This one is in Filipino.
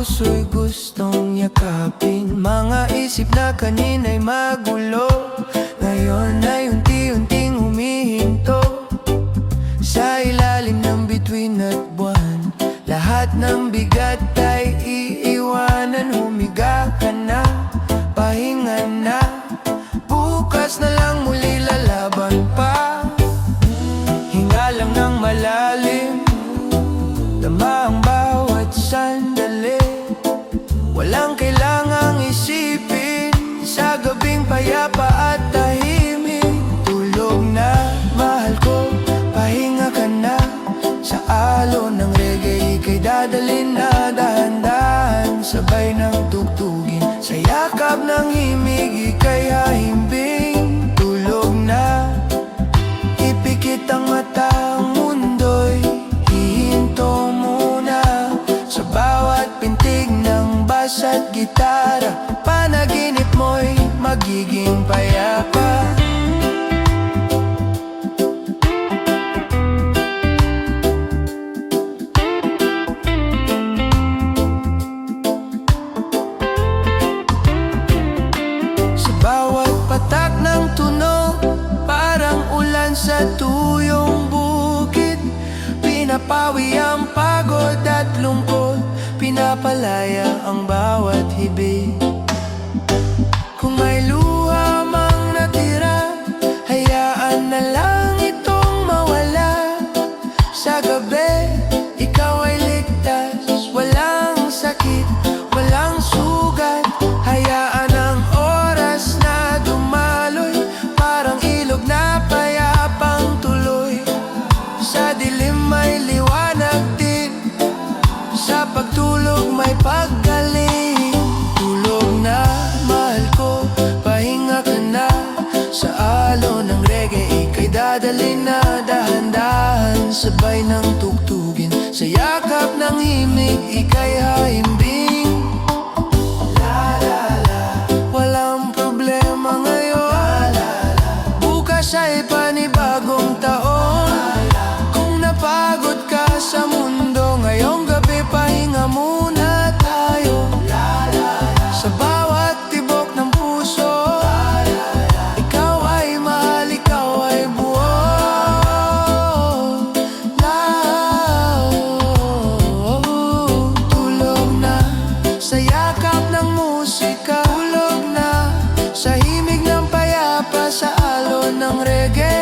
puso'y gustong yakapin. Mga isip na kanina'y magulo, ngayon ay unti-unting humihinto. Sa ilalim ng bituin at buwan, lahat ng bigat ay iiwanan. Humiga ka na, pahinga na, bukas na lang muli lalaban pa. Hinga lang ng malalim, tama ang bawat sandali. Walang kailangang isipin sa gabing payapa at tahimik. Tulog na, mahal ko, pahinga ka na. Sa alon ng reggae ika'y dadalhin na dahan-dahan, sabay ng tugtugin. Sa yakap ng himig ika'y hahimbing. Tulog na, ipikit ang mata, ang mundo'y hihinto muna. Sa bawat pintig ng bass at gitara, panaginip mo'y magiging payapa. Sa bawat patak ng tunog, parang ulan sa tuyong bukid. Pinapawi ang pagod at lungkot, pinapalaya ang bawat hibig. Kung may luha mang natira, hayaan na lang itong mawala. Sa gabi, ikaw ay ligtas, walang sakit, walang sugat. Hayaan ang oras na dumaloy, parang ilog na payapang tuloy. Sa dilim may liwanag din, sa pagtulog may paggaling. Tulog na, mahal ko, pahinga ka na. Sa alon ng reggae ika'y dadalhin na dahan-dahan, sabay ng tugtugin. Sa yakap ng himig ika'y hahimbing. Walang problema ngayon, bukas ay panibagong taon. Kung napagod ka sa mundo, ngayong gabi pahinga muna tayo. Sa bawat tibok ng puso, ikaw ay mahal, ikaw ay buo. Tulog na, sa yakap ng musika. Tulog na, sa himig ng payapa, sa alon ng reggae.